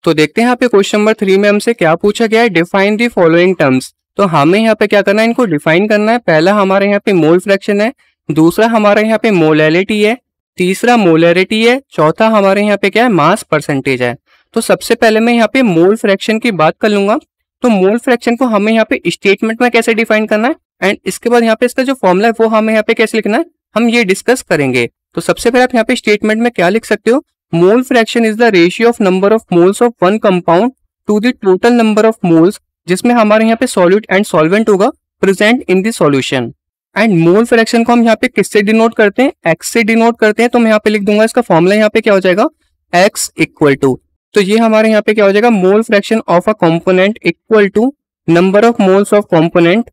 तो देखते हैं यहाँ पे क्वेश्चन नंबर 3 में हमसे क्या पूछा गया है, डिफाइन दी फॉलोइंग टर्म्स। तो हमें यहाँ पे क्या करना है, इनको डिफाइन करना है। पहला हमारे यहाँ पे मोल फ्रैक्शन है, दूसरा हमारे यहाँ पे मोलैलिटी है, तीसरा मोलैरिटी है, चौथा हमारे यहाँ पे क्या है, मास परसेंटेज है। तो सबसे पहले मैं यहाँ पे मोल फ्रैक्शन की बात कर लूंगा। तो मोल फ्रैक्शन को हमें यहाँ पे स्टेटमेंट में कैसे डिफाइन करना है एंड इसके बाद यहाँ पे इसका जो फॉर्मूला है वो हमें यहाँ पे कैसे लिखना है, हम ये डिस्कस करेंगे। तो सबसे पहले आप यहाँ पे स्टेटमेंट में क्या लिख सकते हो, mole fraction is the ratio of number of moles of one compound to the total number of moles, जिसमें हमारे यहाँ पे सॉल्यूट एंड सॉल्वेंट होगा present in the solution. And mole fraction को हम यहाँ पे किससे डिनोट करते हैं, एक्स से डिनोट करते हैं। तो मैं यहाँ पे लिख दूंगा इसका फॉर्मूला यहाँ पे क्या हो जाएगा, एक्स इक्वल टू, तो ये हमारे यहाँ पे क्या हो जाएगा, mole fraction of a component equal to number of moles of component,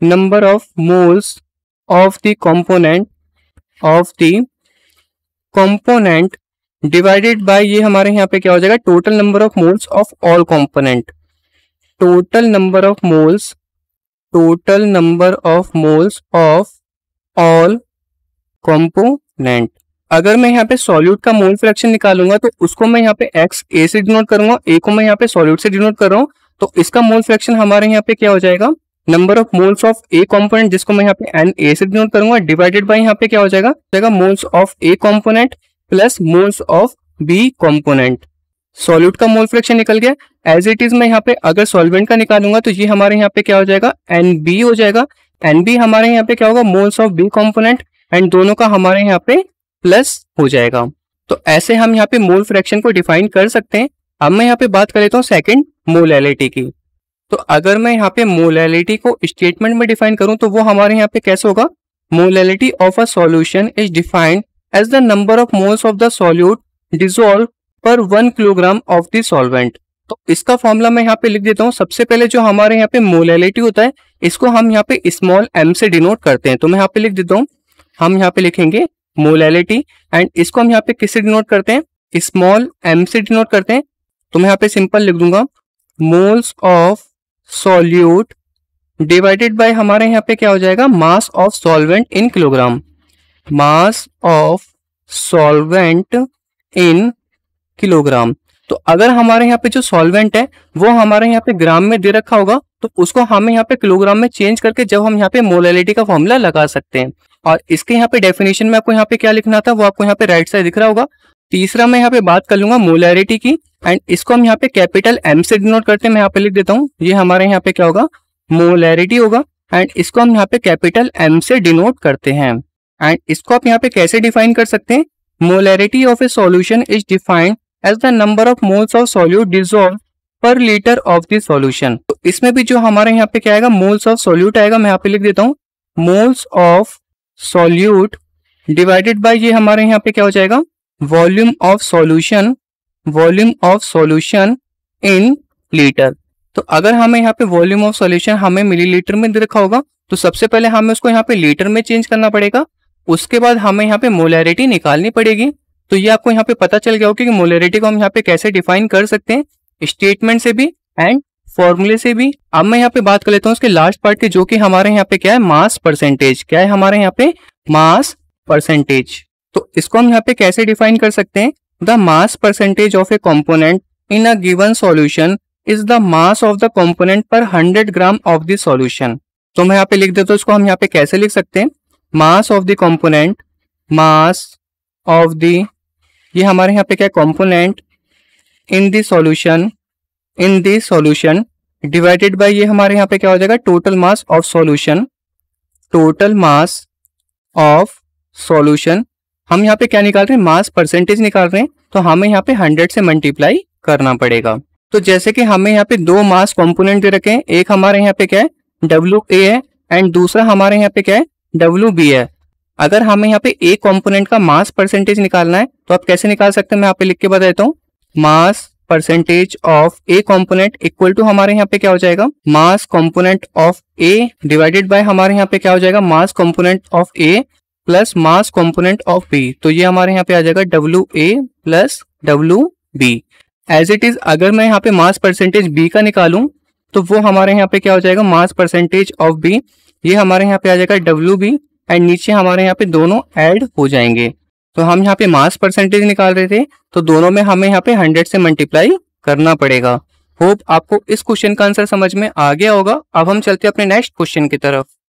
number of moles of the component divided by ये हमारे यहाँ पे क्या हो जाएगा, total number of moles of all component, total number of moles of all component. अगर मैं यहाँ पे सॉल्यूट का मोल फ्रैक्शन निकालूंगा तो उसको मैं यहाँ पे एक्स ए से डिनोट करूंगा, ए को मैं यहाँ पे सॉल्यूट से डिनोट कर रहा हूँ। तो इसका मोल फ्रैक्शन हमारे यहाँ पे क्या हो जाएगा, number of moles of A component, जिसको मैं यहाँ पे एन ए से डिनोट करूंगा, डिवाइडेड बाय यहाँ पे क्या हो जाएगा moles of A component plus moles of B component. Solute का मोल फ्रैक्शन निकल गया। एज इट इज मैं यहाँ पे अगर सॉल्वेंट का निकालूंगा तो ये हमारे यहाँ पे क्या हो जाएगा, एन बी हो जाएगा। एन बी हमारे यहाँ पे क्या होगा, moles of B component, and दोनों का हमारे यहाँ पे प्लस हो जाएगा। तो ऐसे हम यहाँ पे मोल फ्रैक्शन को डिफाइन कर सकते हैं। अब मैं यहाँ पे बात कर लेता हूँ सेकंड मोलैलिटी की। तो अगर मैं यहाँ पे मोलैलिटी को स्टेटमेंट में डिफाइन करूं तो वो हमारे यहाँ पे कैसे होगा, molality of a solution is defined as the number of moles of the solute dissolve per 1 kilogram of the solvent. तो इसका फॉर्मूला मैं यहाँ पे लिख देता हूँ। सबसे पहले जो हमारे यहाँ पे मोलैलिटी होता है इसको हम यहाँ पे स्मॉल m से डिनोट करते हैं। तो मैं यहाँ पे लिख देता हूँ, हम यहाँ पे लिखेंगे मोलैलिटी, एंड इसको हम यहाँ पे किससे डिनोट करते हैं, स्मॉल m से डिनोट करते हैं। तो मैं यहाँ पे सिंपल लिख दूंगा moles of solute divided by हमारे यहाँ पे क्या हो जाएगा, mass of solvent in kilogram, mass of solvent in kilogram. तो अगर हमारे यहाँ पे जो सॉल्वेंट है वो हमारे यहाँ पे ग्राम में दे रखा होगा तो उसको हमें यहाँ पे किलोग्राम में चेंज करके जब हम यहाँ पे मोलैलिटी का फॉर्मूला लगा सकते हैं। और इसके यहाँ पे डेफिनेशन में आपको यहाँ पे क्या लिखना था वो आपको यहाँ पे राइट साइड दिख रहा होगा। तीसरा मैं यहाँ पे बात कर लूंगा मोलैरिटी की, एंड इसको हम यहाँ पे कैपिटल M से डिनोट करते हैं। मैं यहाँ पे लिख देता हूँ, ये हमारे यहाँ पे क्या होगा, मोलैरिटी होगा, एंड इसको हम यहाँ पे कैपिटल M से डिनोट करते हैं। एंड इसको आप यहाँ पे कैसे डिफाइन कर सकते हैं, molarity of a solution is defined as the number of moles of solute dissolve per litre of the solution. तो इसमें भी जो हमारे यहाँ पे क्या आएगा, मोल्स ऑफ सॉल्यूट आएगा। मैं यहाँ पे लिख देता हूँ moles of solute divided by ये हमारे यहाँ पे क्या हो जाएगा, volume of solution in litre. तो अगर हमें यहाँ पे वॉल्यूम ऑफ सॉल्यूशन हमें मिलीलीटर में दे रखा होगा तो सबसे पहले हमें उसको यहाँ पे लीटर में चेंज करना पड़ेगा, उसके बाद हमें यहाँ पे मोलैरिटी निकालनी पड़ेगी। तो ये आपको यहाँ पे पता चल गया होगा कि मोलैरिटी को हम यहाँ पे कैसे डिफाइन कर सकते हैं, स्टेटमेंट से भी एंड फॉर्मूले से भी। अब मैं यहाँ पे बात कर लेता हूँ उसके लास्ट पार्ट की, जो कि हमारे यहाँ पे क्या है, मास परसेंटेज। क्या है हमारे यहाँ पे, मास परसेंटेज। तो इसको हम यहाँ पे कैसे डिफाइन कर सकते हैं, the mass percentage of A component in a given solution is the mass of the component पर 100 ग्राम ऑफ द सॉल्यूशन। तो मैं यहाँ पे लिख देता हूँ, इसको हम यहाँ पे कैसे लिख सकते हैं, mass of the component, mass of the, ये हमारे यहाँ पे क्या है, component in the solution divided by ये हमारे यहाँ पे क्या हो जाएगा, total mass of solution, total mass of solution. हम यहाँ पे क्या निकाल रहे हैं, मास परसेंटेज निकाल रहे हैं। तो हमें यहाँ पे 100 से मल्टीप्लाई करना पड़ेगा। तो जैसे कि हमें यहाँ पे दो मास कंपोनेंट दे रखे हैं, एक हमारे यहाँ पे क्या है, WA है, एंड दूसरा हमारे यहाँ पे क्या है, WB है। अगर हमें यहाँ पे ए कंपोनेंट का मास परसेंटेज निकालना है तो आप कैसे निकाल सकते हैं, मैं यहाँ पे लिख के बता देता हूँ। Mass percentage of A component equal to हमारे यहाँ पे क्या हो जाएगा, mass component of A divided by हमारे यहाँ पे क्या हो जाएगा, mass component of A plus mass component of B. तो ये हमारे यहाँ पे आ जाएगा WA plus WB। As it is अगर मैं यहाँ पे मास परसेंटेज बी का निकालूं तो वो हमारे यहाँ पे क्या हो जाएगा, मास परसेंटेज ऑफ बी, ये हमारे यहाँ पे आ जाएगा WB, एंड नीचे हमारे यहाँ पे दोनों ऐड हो जाएंगे। तो हम यहाँ पे मास परसेंटेज निकाल रहे थे तो दोनों में हमें यहाँ पे 100 से मल्टीप्लाई करना पड़ेगा। होप आपको इस क्वेश्चन का आंसर समझ में आ गया होगा। अब हम चलते हैं अपने नेक्स्ट क्वेश्चन की तरफ।